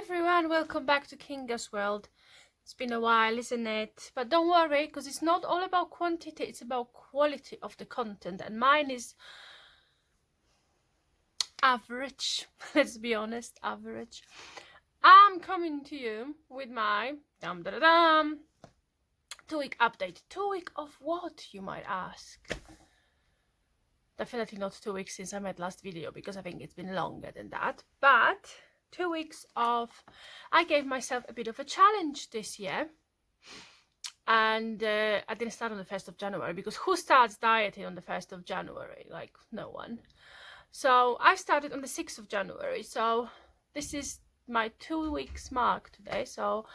Everyone, welcome back to Kinga's World. It's been a while, isn't it? But don't worry, because it's not all about quantity, it's about quality of the content, and mine is average. Let's be honest, average. I'm coming to you with my 2-week update. 2 week of what, you might ask? Definitely not 2 weeks since I made last video, because I think it's been longer than that, but 2 weeks of, I gave myself a bit of a challenge this year, and I didn't start on the 1st of January, because who starts dieting on the 1st of January? Like, no one. So I started on the 6th of January, so this is my 2 weeks mark today. So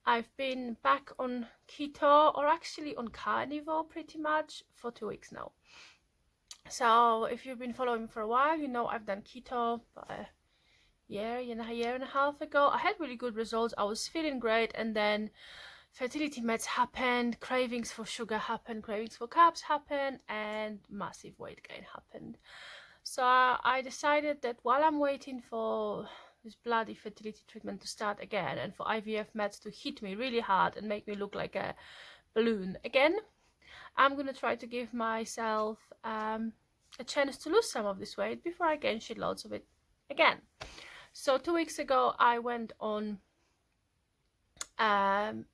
I've been back on keto, or actually on carnivore pretty much, for 2 weeks now. So if you've been following for a while, you know I've done keto year and a half ago. I had really good results. I was feeling great, and then fertility meds happened, cravings for sugar happened, cravings for carbs happened, and massive weight gain happened. So I decided that while I'm waiting for this bloody fertility treatment to start again, and for IVF meds to hit me really hard and make me look like a balloon again, I'm gonna try to give myself a chance to lose some of this weight before I gain shitloads of it again. So 2 weeks ago I went on, and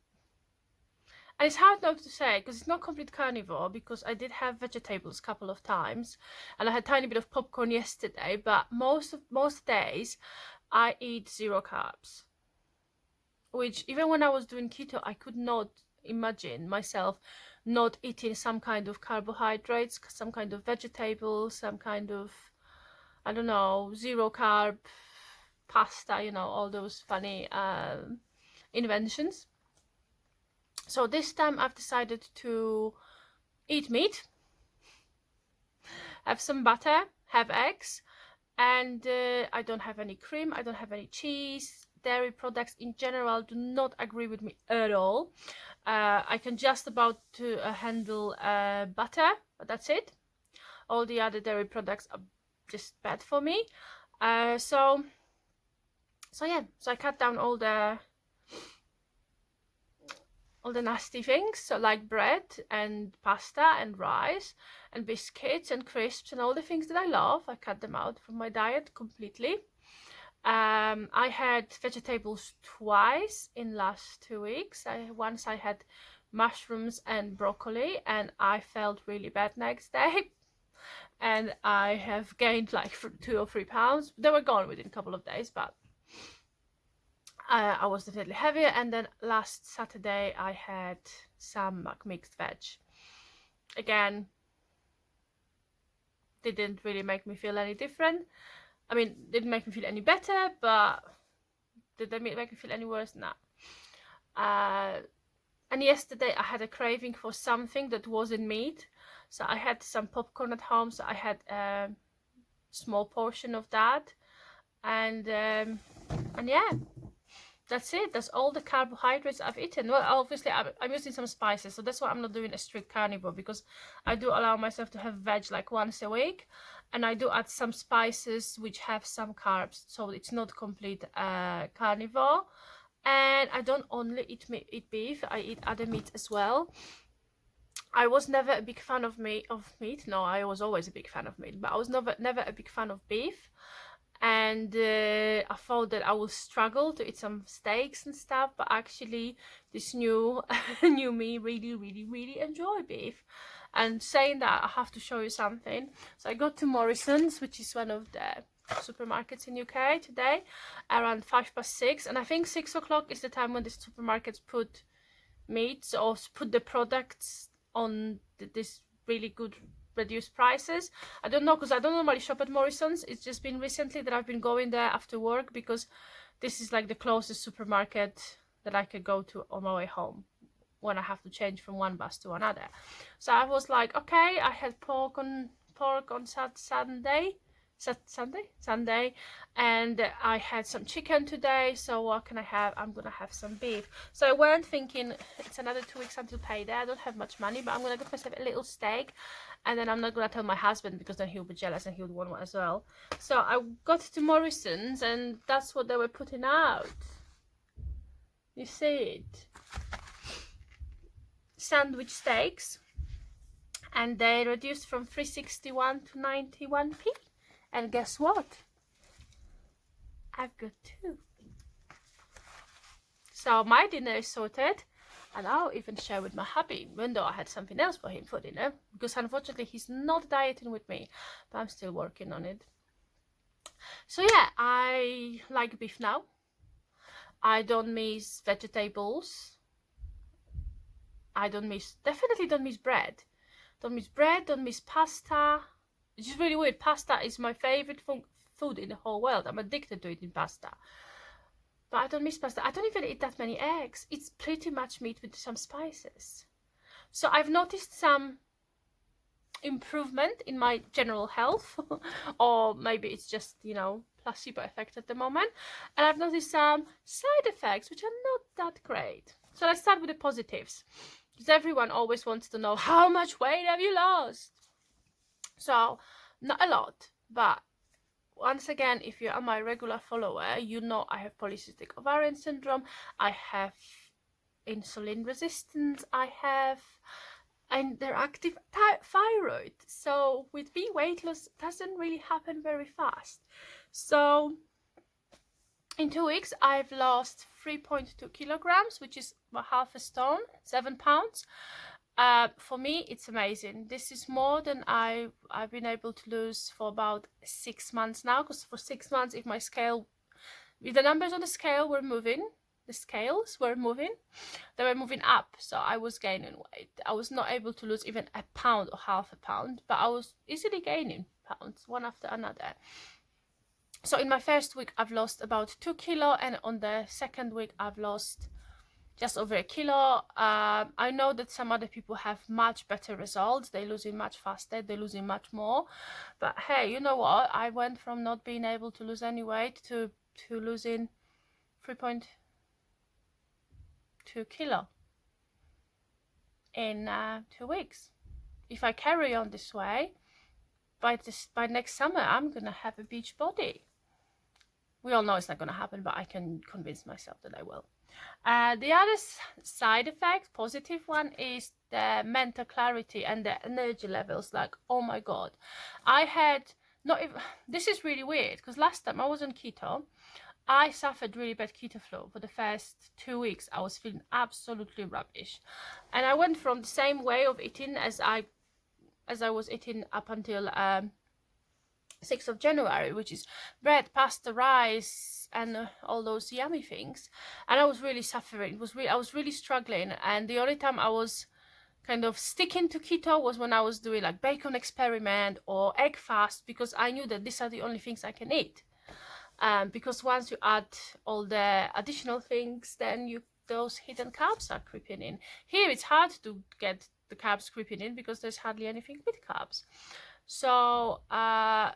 it's hard not to say because it's not complete carnivore, because I did have vegetables a couple of times, and I had a tiny bit of popcorn yesterday, but most days I eat 0 carbs, which even when I was doing keto I could not imagine myself not eating some kind of carbohydrates, some kind of vegetables, some kind of, I don't know, 0 carb pasta, you know, all those funny inventions. So this time I've decided to eat meat, have some butter, have eggs, and I don't have any cream, I don't have any cheese. Dairy products in general do not agree with me at all. I can just about handle butter, but that's it. All the other dairy products are just bad for me. So I cut down all the nasty things, so like bread and pasta and rice and biscuits and crisps and all the things that I love. I cut them out from my diet completely. I had vegetables twice in last 2 weeks. Once I had mushrooms and broccoli, and I felt really bad next day. And I have gained like 2 or 3 pounds. They were gone within a couple of days, but I was definitely heavier. And then last Saturday I had some mixed veg. Again, didn't really make me feel any different. I mean, didn't make me feel any better, but did they make me feel any worse? Nah. And yesterday I had a craving for something that wasn't meat, so I had some popcorn at home, so I had a small portion of that, and yeah, that's it. That's all the carbohydrates I've eaten. Well, obviously I'm using some spices, so that's why I'm not doing a strict carnivore, because I do allow myself to have veg like once a week, and I do add some spices which have some carbs, so it's not complete carnivore. And I don't only eat beef, I eat other meat as well. I was never a big fan of meat. No, I was always a big fan of meat, but I was never a big fan of beef. And I thought that I would struggle to eat some steaks and stuff, but actually this new me really enjoy beef. And saying that, I have to show you something. So I got to Morrison's, which is one of the supermarkets in UK today, around 6:05, and I think 6 o'clock is the time when the supermarkets put meats or put the products on this really good reduced prices. I don't know, because I don't normally shop at Morrison's. It's just been recently that I've been going there after work, because this is like the closest supermarket that I could go to on my way home when I have to change from one bus to another. So I was like, okay, I had pork on Sunday, and I had some chicken today, so what can I have? I'm gonna have some beef. So I went thinking it's another 2 weeks until payday. I don't have much money, but I'm gonna get myself a little steak, and then I'm not gonna tell my husband, because then he'll be jealous and he'll want one as well. So I got to Morrison's, and that's what they were putting out. You see it. Sandwich steaks, and they reduced from 361 to 91p. And guess what? I've got two. So my dinner is sorted, and I'll even share with my hubby, even though I had something else for him for dinner, because unfortunately he's not dieting with me, but I'm still working on it. So yeah, I like beef now. I don't miss vegetables. I definitely don't miss bread. Don't miss bread, don't miss pasta. It's just really weird. Pasta is my favorite food in the whole world. I'm addicted to eating pasta. But I don't miss pasta. I don't even eat that many eggs. It's pretty much meat with some spices. So I've noticed some improvement in my general health, or maybe it's just, you know, placebo effect at the moment. And I've noticed some side effects which are not that great. So let's start with the positives, because everyone always wants to know, how much weight have you lost? So not a lot, but once again, if you are my regular follower, you know I have polycystic ovarian syndrome, I have insulin resistance, I have underactive thyroid. So with me, weight loss doesn't really happen very fast. So in 2 weeks, I've lost 3.2 kilograms, which is about half a stone, 7 pounds. For me, it's amazing. This is more than I've been able to lose for about 6 months now, because for 6 months, if the numbers on the scale were moving, the scales were moving, they were moving up, so I was gaining weight. I was not able to lose even a pound or half a pound, but I was easily gaining pounds, one after another. So in my first week, I've lost about 2 kilo, and on the second week, I've lost just over a kilo. I know that some other people have much better results. They're losing much faster, they're losing much more. But hey, you know what? I went from not being able to lose any weight to losing 3.2 kilo in 2 weeks. If I carry on this way, by next summer, I'm gonna have a beach body. We all know it's not gonna happen, but I can convince myself that I will. The other side effect, positive one, is the mental clarity and the energy levels. Like, oh my god, I had not even, this is really weird, because last time I was on keto, I suffered really bad keto flu. For the first 2 weeks, I was feeling absolutely rubbish, and I went from the same way of eating as I was eating up until 6th of January, which is bread, pasta, rice, and all those yummy things. And I was really suffering. I was really struggling. And the only time I was kind of sticking to keto was when I was doing like bacon experiment or egg fast, because I knew that these are the only things I can eat. Because once you add all the additional things, then those hidden carbs are creeping in. Here it's hard to get the carbs creeping in because there's hardly anything with carbs. So I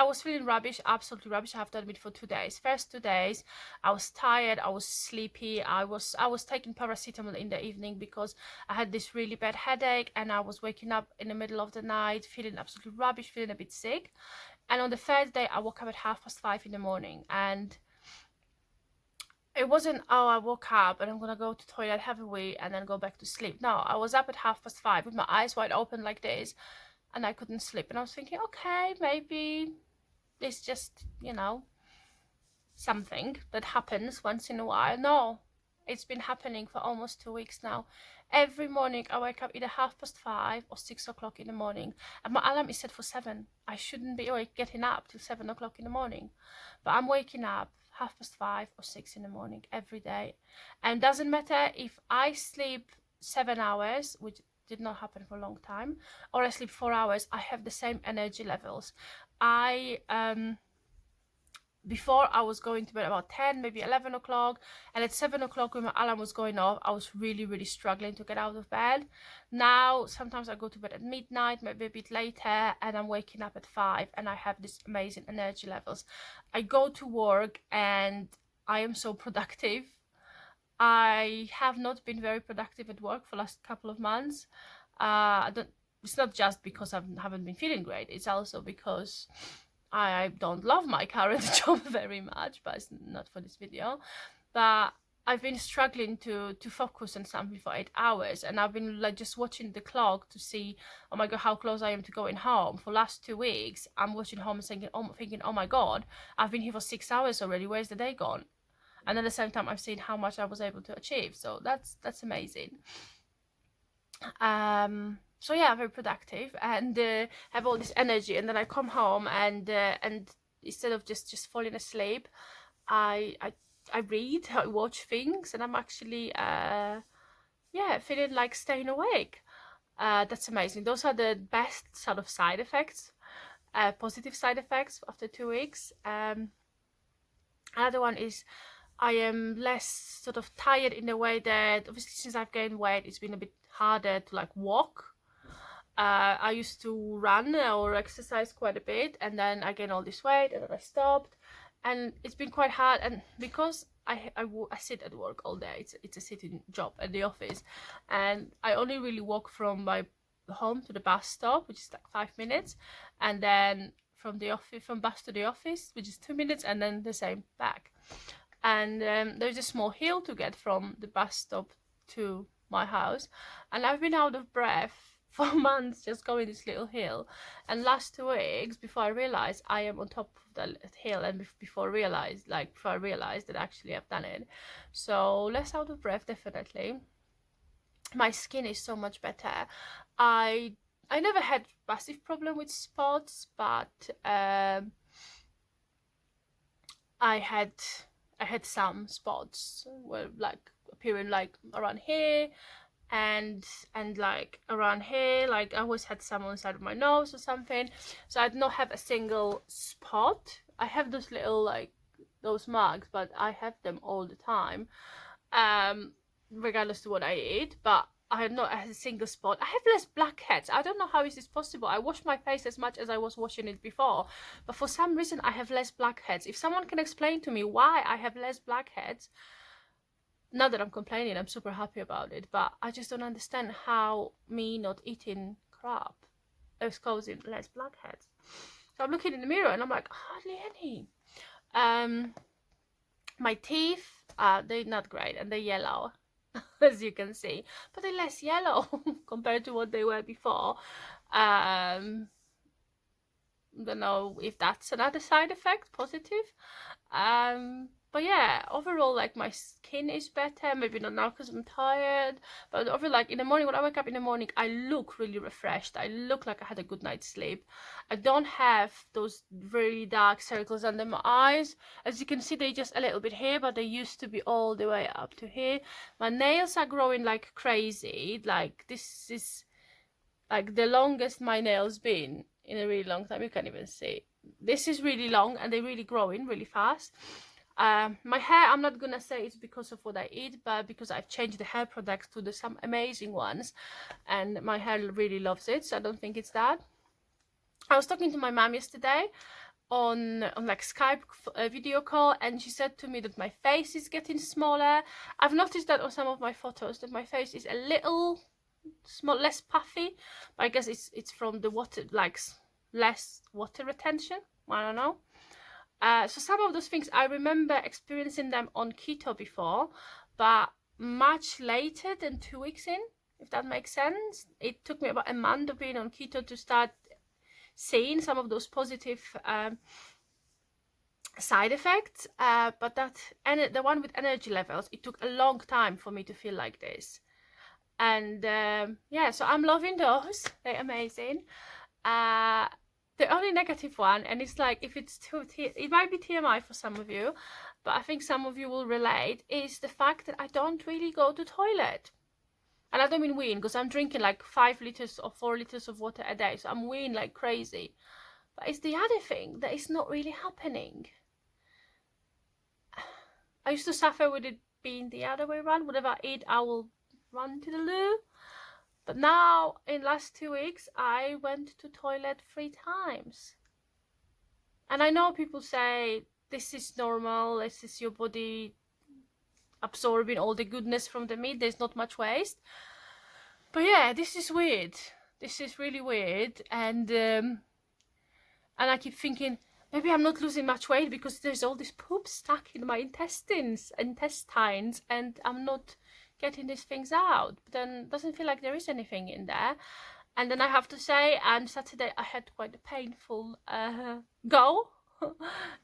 was feeling rubbish, absolutely rubbish. I have to admit, for 2 days. First 2 days, I was tired, I was sleepy. I was taking paracetamol in the evening because I had this really bad headache, and I was waking up in the middle of the night feeling absolutely rubbish, feeling a bit sick. And on the third day, I woke up at 5:30 in the morning, and it wasn't, oh, I woke up and I'm gonna go to the toilet, have a wee, and then go back to sleep. No, I was up at 5:30 with my eyes wide open like this, and I couldn't sleep. And I was thinking, okay, maybe it's just, you know, something that happens once in a while. No, it's been happening for almost 2 weeks now. Every morning I wake up either 5:30 or 6 o'clock in the morning, and my alarm is set for 7. I shouldn't be getting up till 7 o'clock in the morning, but I'm waking up 5:30 or 6 in the morning every day. And doesn't matter if I sleep 7 hours, which did not happen for a long time, or I sleep 4 hours, I have the same energy levels. Before, I was going to bed about 10, maybe 11 o'clock, and at 7 o'clock when my alarm was going off, I was really, really struggling to get out of bed. Now, sometimes I go to bed at midnight, maybe a bit later, and I'm waking up at 5, and I have these amazing energy levels. I go to work, and I am so productive. I have not been very productive at work for the last couple of months. It's not just because I haven't been feeling great, it's also because I don't love my current job very much, but it's not for this video. But I've been struggling to focus on something for 8 hours, and I've been like just watching the clock to see, oh my god, how close I am to going home. For last 2 weeks, I'm watching home and thinking, oh my god, I've been here for 6 hours already. Where's the day gone? And at the same time, I've seen how much I was able to achieve. So that's amazing. So yeah, very productive, and have all this energy. And then I come home, and instead of just falling asleep, I read, I watch things, and I'm actually feeling like staying awake. That's amazing. Those are the best sort of side effects, positive side effects after 2 weeks. Another one is I am less sort of tired in the way that, obviously, since I've gained weight, it's been a bit harder to like walk. I used to run or exercise quite a bit, and then I gained all this weight, and then I stopped, and it's been quite hard. And because I sit at work all day, it's a sitting job at the office, and I only really walk from my home to the bus stop, which is like 5 minutes, and then from bus to the office, which is 2 minutes, and then the same back. And there's a small hill to get from the bus stop to my house, and I've been out of breath for months just going this little hill. And last 2 weeks, before I realized I am on top of the hill, and before I realized that actually I've done it, so less out of breath, definitely. My skin is so much better. I never had massive problem with spots, but I had some spots were like appearing like around here, and like around here, like I always had some on the side of my nose or something. So I did not have a single spot. I have those little like those marks, but I have them all the time, regardless to what I eat. But I had not a single spot. I have less blackheads. I don't know how is this possible. I wash my face as much as I was washing it before, but for some reason I have less blackheads. If someone can explain to me why I have less blackheads, not that I'm complaining, I'm super happy about it, but I just don't understand how me not eating crap is causing less blackheads. So I'm looking in the mirror and I'm like, hardly any. My teeth, they're not great, and they're yellow, as you can see, but they're less yellow compared to what they were before. Don't know if that's another side effect, positive. But yeah, overall, like my skin is better. Maybe not now because I'm tired, but overall, like in the morning, when I wake up in the morning, I look really refreshed. I look like I had a good night's sleep. I don't have those really dark circles under my eyes. As you can see, they're just a little bit here, but they used to be all the way up to here. My nails are growing like crazy. Like this is like the longest my nails been in a really long time. You can't even see. This is really long, and they're really growing really fast. My hair, I'm not gonna say it's because of what I eat, but because I've changed the hair products to some amazing ones, and my hair really loves it, so I don't think it's that. I was talking to my mom yesterday on like Skype video call, and she said to me that my face is getting smaller. I've noticed that on some of my photos that my face is a little small, less puffy, but I guess it's from the water, like less water retention. I don't know. So some of those things, I remember experiencing them on keto before, but much later than 2 weeks in, if that makes sense. It took me about a month of being on keto to start seeing some of those positive side effects. But the one with energy levels, it took a long time for me to feel like this. And yeah, so I'm loving those. They're amazing. The only negative one, and it's like, if it's it might be TMI for some of you, but I think some of you will relate, is the fact that I don't really go to toilet. And I don't mean weeing, because I'm drinking like 5 liters or 4 liters of water a day, so I'm weeing like crazy. But it's the other thing that is not really happening. I used to suffer with it being the other way around. Whatever I eat, I will run to the loo. But now, in last 2 weeks, I went to toilet 3 times. And I know people say, this is normal, this is your body absorbing all the goodness from the meat, there's not much waste. But yeah, this is weird. This is really weird. And I keep thinking, maybe I'm not losing much weight because there's all this poop stuck in my intestines, and I'm not getting these things out. But then it doesn't feel like there is anything in there. And then I have to say, and Saturday I had quite a painful go,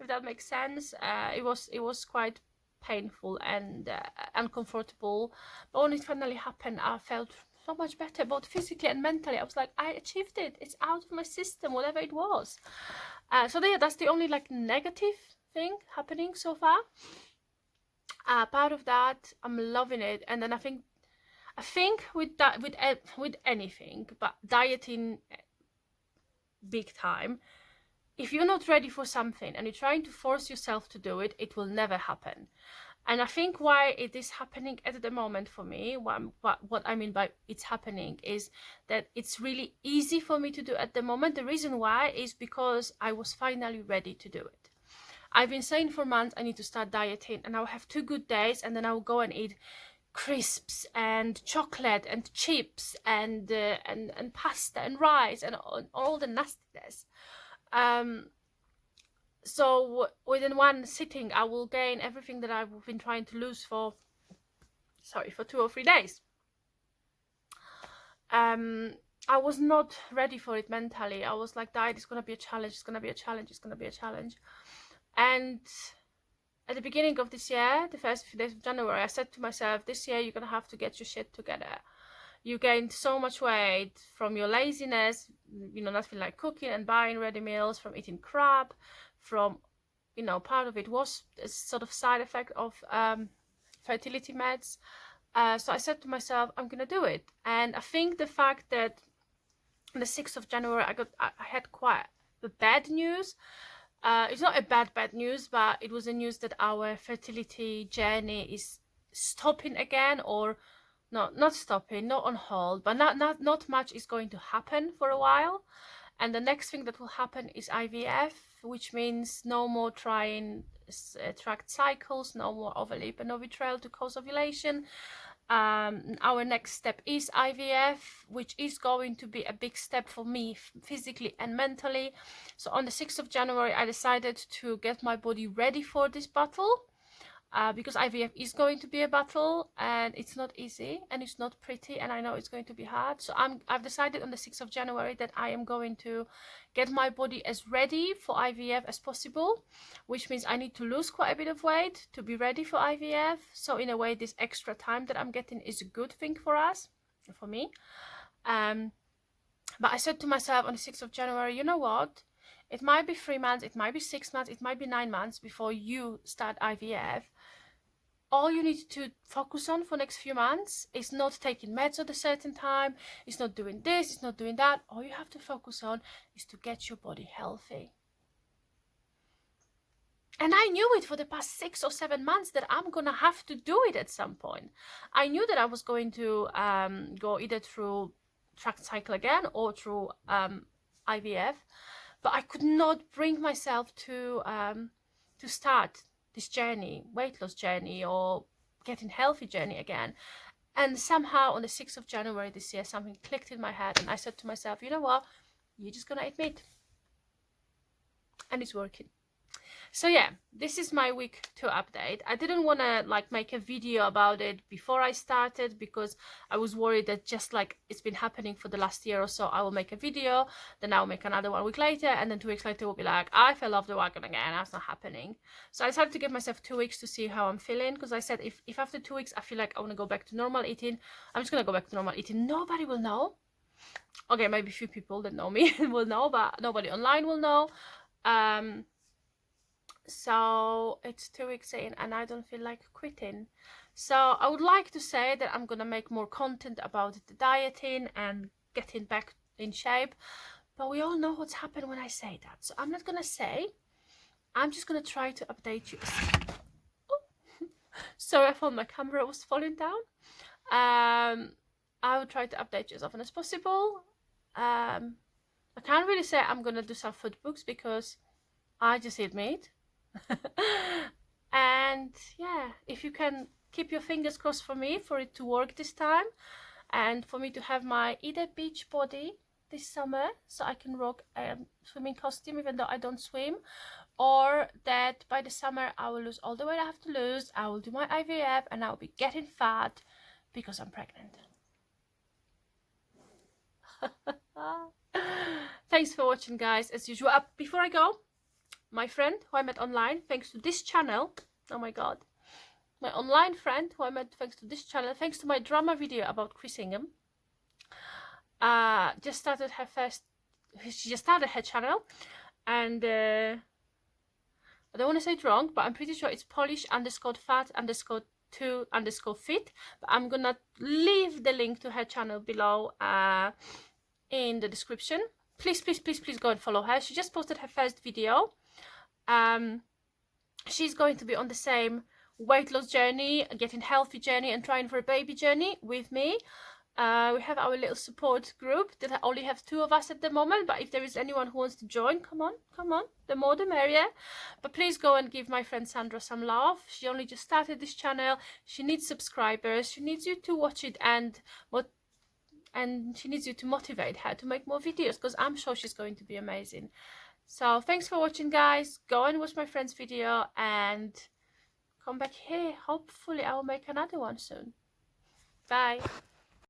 if that makes sense. It was quite painful and uncomfortable. But when it finally happened, I felt so much better, both physically and mentally. I was like, I achieved it. It's out of my system, whatever it was. So yeah, that's the only like negative thing happening so far. Part of that, I'm loving it, and then I think with that, with anything, but dieting big time, if you're not ready for something and you're trying to force yourself to do it, it will never happen. And I think why it is happening at the moment for me, what I mean by it's happening is that it's really easy for me to do at the moment. The reason why is because I was finally ready to do it. I've been saying for months I need to start dieting, and I'll have 2 good days and then I'll go and eat crisps and chocolate and chips and pasta and rice and all the nastiness. So within one sitting I will gain everything that I've been trying to lose for 2 or 3 days. I was not ready for it mentally. I was like, diet is gonna be a challenge, it's gonna be a challenge, it's gonna be a challenge. And at the beginning of this year, the first few days of January, I said to myself, this year you're gonna have to get your shit together. You gained so much weight from your laziness, not feeling like cooking and buying ready meals, from eating crap, from, part of it was a sort of side effect of fertility meds. So I said to myself, I'm gonna do it. And I think the fact that on the 6th of January, I had quite the bad news. It's not a bad news, but it was a news that our fertility journey is stopping again, or not stopping, not on hold, but not much is going to happen for a while. And the next thing that will happen is IVF, which means no more trying tracked cycles, no more ovolepinositol to cause ovulation. Our next step is IVF, which is going to be a big step for me physically and mentally. So on the 6th of January, I decided to get my body ready for this battle, because IVF is going to be a battle, and it's not easy and it's not pretty, and I know it's going to be hard. So I've decided on the 6th of January that I am going to get my body as ready for IVF as possible, which means I need to lose quite a bit of weight to be ready for IVF. So in a way, this extra time that I'm getting is a good thing for us, for me. But I said to myself on the 6th of January, you know what? It might be 3 months, it might be 6 months, it might be 9 months before you start IVF. All you need to focus on for next few months is not taking meds at a certain time, it's not doing this, it's not doing that. All you have to focus on is to get your body healthy. And I knew it for the past 6 or 7 months that I'm gonna have to do it at some point. I knew that I was going to go either through tracked cycle again or through IVF, but I could not bring myself to start this journey, weight loss journey or getting healthy journey again. And somehow on the 6th of January this year, something clicked in my head, and I said to myself, you know what, you're just gonna eat meat. And it's working. So yeah, this is my week 2 update. I didn't want to make a video about it before I started, because I was worried that just like it's been happening for the last year or so, I will make a video, then I'll make another 1 week later, and then 2 weeks later we'll be like, I fell off the wagon again. That's not happening. So I decided to give myself 2 weeks to see how I'm feeling, because I said if after 2 weeks I feel like I want to go back to normal eating, I'm just going to go back to normal eating. Nobody will know. Okay, maybe a few people that know me will know, but nobody online will know. So it's 2 weeks in and I don't feel like quitting. So I would like to say that I'm gonna make more content about the dieting and getting back in shape, but we all know what's happened when I say that, so I'm not gonna say. I'm just gonna try to update you. Oh. Sorry, I thought my camera was falling down. I will try to update you as often as possible. I can't really say I'm gonna do some food books because I just eat meat. And yeah, if you can keep your fingers crossed for me for it to work this time, and for me to have my either beach body this summer, so I can rock a swimming costume even though I don't swim, or that by the summer I will lose all the weight I have to lose, I will do my IVF, and I'll be getting fat because I'm pregnant. Thanks for watching, guys. As usual, before I go, my friend who I met online thanks to this channel, oh my god, my online friend who I met thanks to this channel, thanks to my drama video about Chris Ingham, she just started her channel, and I don't want to say it wrong, but I'm pretty sure it's Polish_fat_2_fit, but I'm gonna leave the link to her channel below in the description. Please go and follow her. She just posted her first video. She's going to be on the same weight loss journey, getting healthy journey, and trying for a baby journey with me. We have our little support group that I only have 2 of us at the moment, but if there is anyone who wants to join, come on, the more the merrier. But please go and give my friend Sandra some love. She only just started this channel. She needs subscribers. She needs you to watch it, and she needs you to motivate her to make more videos, because I'm sure she's going to be amazing. So thanks for watching, guys. Go and watch my friend's video and come back here. Hopefully I will make another one soon. Bye.